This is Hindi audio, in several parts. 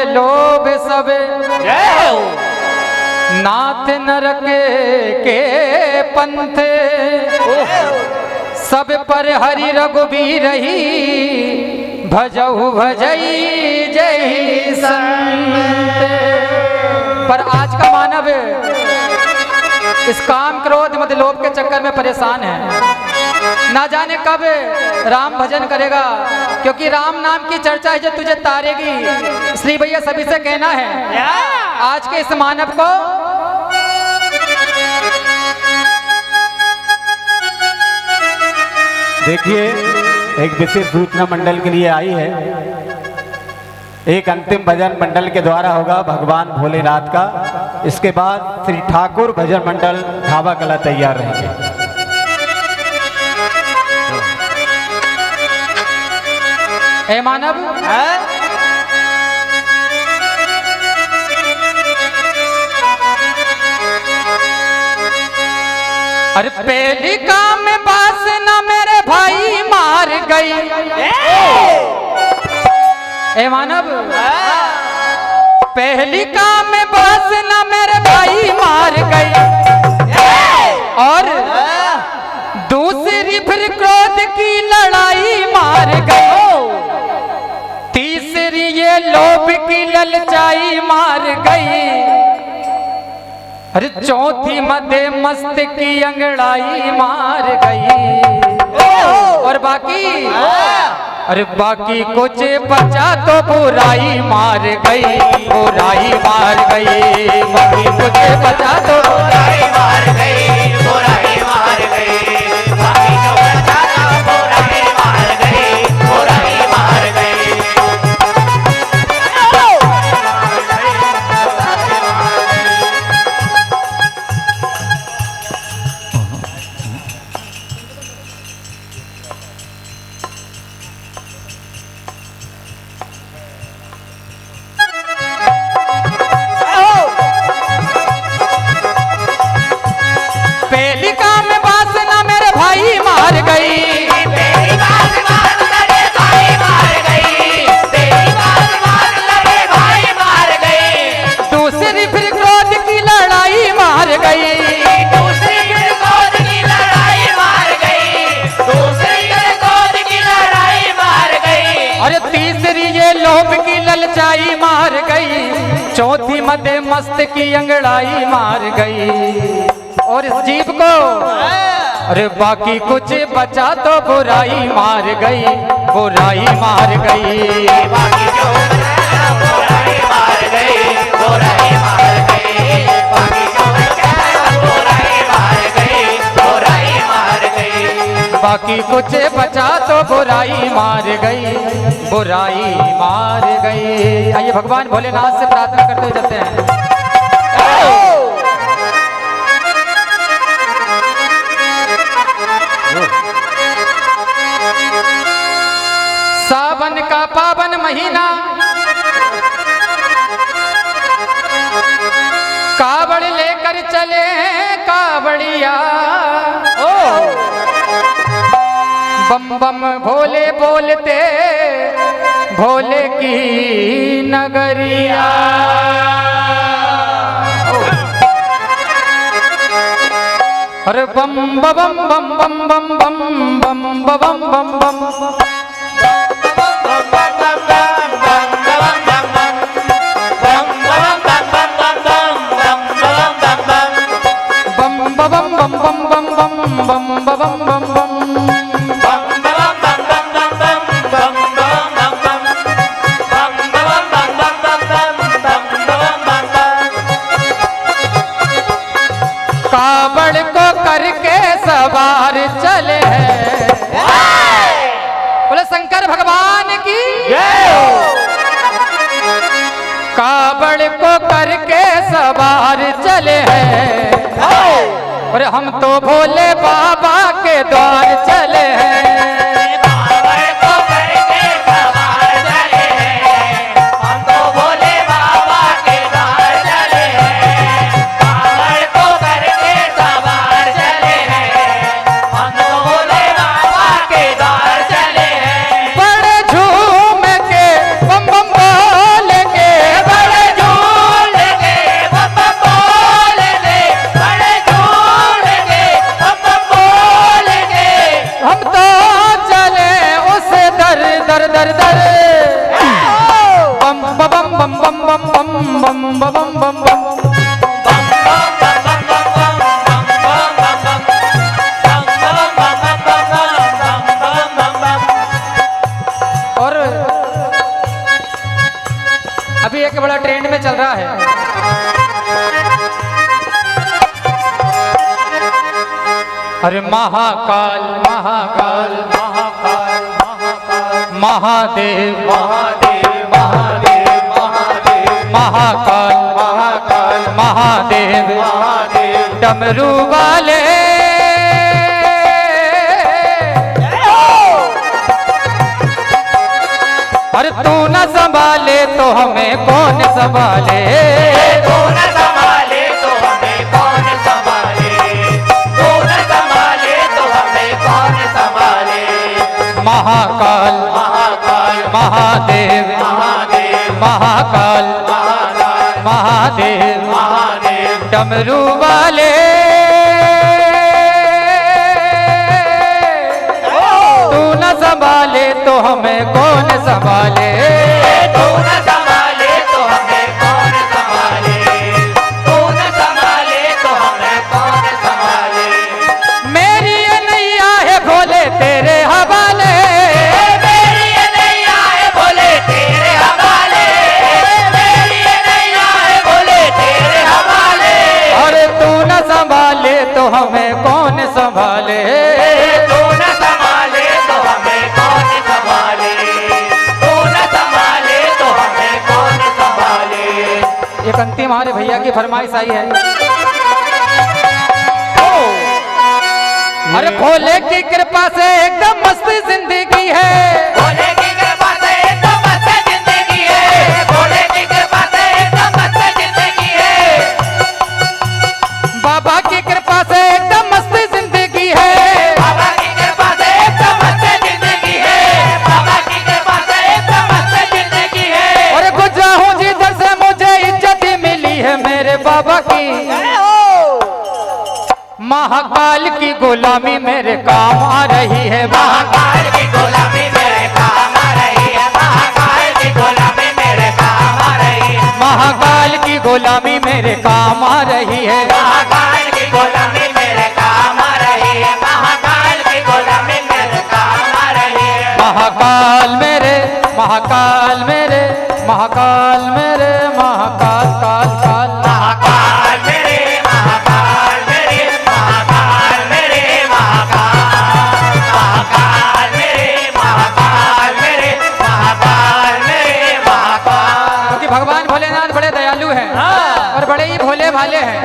लोभ सब नाथ नरक के पंथ सब पर हरि रघुबीर ही भजहु भजई जय संत। पर आज का मानव इस काम क्रोध मद लोभ के चक्कर में परेशान है, ना जाने कब राम भजन करेगा, क्योंकि राम नाम की चर्चा है जो तुझे तारेगी। इसलिए भैया सभी से कहना है आज के इस मानव को देखिए, एक विशेष सूचना मंडल के लिए आई है। एक अंतिम भजन मंडल के द्वारा होगा भगवान भोलेनाथ का। इसके बाद श्री ठाकुर भजन मंडल ढाबा कला तैयार रहेंगे। ए मानव अरे पहली काम में बासना मेरे भाई मार गई। ए मानव पहली काम में बासना मेरे भाई मार गई, और दूसरी फिर क्रोध की लड़ाई मार गई, तीसरी ये लोभ की ललचाई मार गई, अरे चौथी मध्य मस्त की अंगड़ाई मार गई, और बाकी अरे बाकी कुछ बचा तो बुराई मार गई, बुराई मार गई, बाकी कुछ बचा तो बुराई मार गई, बुराई मार गई, बाकी जो बचा तो बुराई मार गई, बुराई मार गई। ललचाई मार गई, चौथी मध्य मस्त की अंगड़ाई मार गई, और इस जीव को अरे बाकी कुछ बचा तो बुराई मार गई, बुराई मार गई, बाकी जो बचा बुराई मार गई, बुराई मार गई, बाकी जो बचा बुराई मार गई, बुराई मार गई, बाकी कुछ बचा तो बुराई मार गई, बुराई मार गई। आइए भगवान भोलेनाथ से प्रार्थना करते हुए चलते हैं। सावन का पावन महीना, कावड़ लेकर चले कावड़िया, बम बम भोले बोलते भोले की नगरिया, अरे बम बम बम बम बम बम बम बम बम बम कावड़ को करके सवार चले हैं, बोले शंकर भगवान की कावड़ को करके सवार चले हैं, और हम तो भोले बाबा के द्वार चले हैं। बम बम बम बम बम। और अभी एक बड़ा ट्रेंड में चल रहा है, अरे महाकाल महाकाल महाकाल महाकाल महादेव महादेव महादेव महादेव महाकाल महाकाल महादेव महादेव डमरू वाले अरे तू न संभाले तो हमें कौन संभाले, तू न संभाले तो हमें कौन संभाले, तू न संभाले तो हमें कौन संभाले। महाकाल महाकाल महादेव महादेव महाकाल महाकाल महादेव महादेव डमरू वाले तू न संभाले तो हमें कौन संभाले, तू न संभाले तो हमें कौन संभाले, तू न संभाले तो हमें कौन संभाले। मेरी ये नैया है भोले तेरे हवाले, मेरी ये नैया है भोले तेरे हवाले, मेरी ये नैया है भोले तेरे हवाले। अरे तू न संभाले तो हमें कौन संभाले, तू न संभाले तो हमें कौन संभाले, तू न संभाले तो हमें कौन संभाले। एक अंतिम हमारे भैया की फरमाइश आई है, अरे भोले की कृपा से एकदम मस्त जिंदगी है, भोले की कृपा से एकदम मस्त जिंदगी है, भोले की कृपा से एकदम मस्त जिंदगी है, बाबा की कृपा से एकदम मस्त जिंदगी है, बाबा की कृपा से एकदम मस्त जिंदगी है, बाबा की कृपा से एकदम मस्त जिंदगी है। और गुजरा हूँ जिधर से मुझे इज्जत मिली है मेरे बाबा की, महाकाल की गुलामी मेरे काम आ रही है, महाकाल की गुलामी मेरे काम आ रही है, महाकाल की गुलामी मेरे काम आ रही है, महाकाल की गुलामी मेरे काम आ रही है, महाकाल की गुलामी मेरे काम आ रही है, महाकाल की गुलामी मेरे काम आ रही है। महाकाल मेरे महाकाल मेरे महाकाल मेरे महाकाल काल काल महाकाल मेरे महाकाल मेरे महाकाल मेरे महाकाल महाकाल मेरे महाकाल मेरे महाकाल मेरे महाकाल। क्योंकि भगवान भोलेनाथ बड़े दयालु हैं और बड़े ही भोले भाले हैं।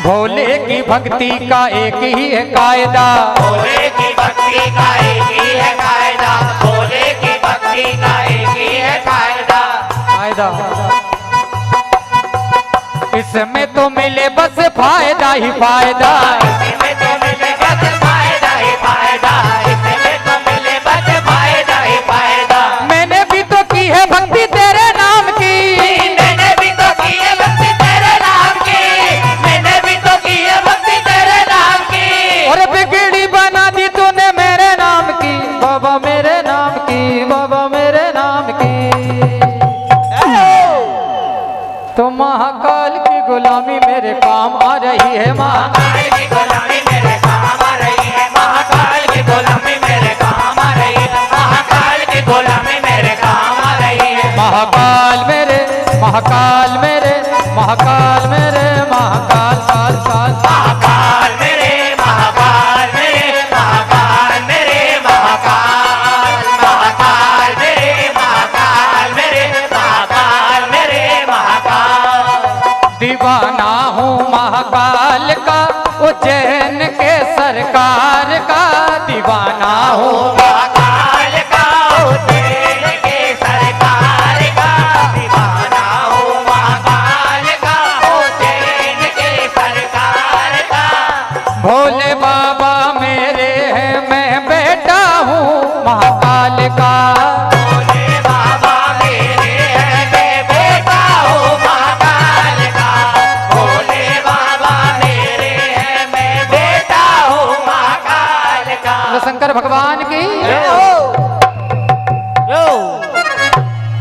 भोले की भक्ति का एक ही है कायदा, भोले की भक्ति का एक ही है कायदा, भोले की भक्ति का एक ही है कायदा। फायदा इसमें तो मिले बस फायदा ही फायदा, इसमें तो मिले बस फायदा ही फायदा, इसमें तो मिले बस फायदा ही फायदा। मैंने भी तो की है भक्ति तेरे नाम की, मैंने भी तो की है भक्ति तेरे नाम की, मैंने भी तो की है भक्ति तेरे नाम की। और बिगड़ी बना दी तूने मेरे नाम की, बाबा मेरे नाम की, बाबा मेरे नाम की। तो महाकाल की गुलामी मेरे काम आ रही है, महाकाल की गुलामी मेरे काम आ रही है, महाकाल की गुलामी मेरे काम आ रही है, महाकाल की गुलामी मेरे काम आ रही है। महाकाल मेरे महाकाल मेरे महाकाल मेरे महाकाल काल काल महाकाल मेरे महाकाल मेरे महाकाल मेरे महाकाल महाकाल मेरे महाकाल मेरे महाकाल मेरे महाकाल। दीवाना हूँ महाकाल का, उज्जैन के सरकार का दीवाना हूँ, महाकाल का उज्जैन के सरकार का दीवाना हूँ, महाकाल का उज्जैन के सरकार का। भोले बाबा मेरे हैं मैं बेटा हूँ महाकाल का, भोले बाबा मेरे हैं मैं बेटा हूँ महाकाल का, भोले बाबा मेरे हैं मैं बेटा हूँ महाकाल का। शंकर भगवान की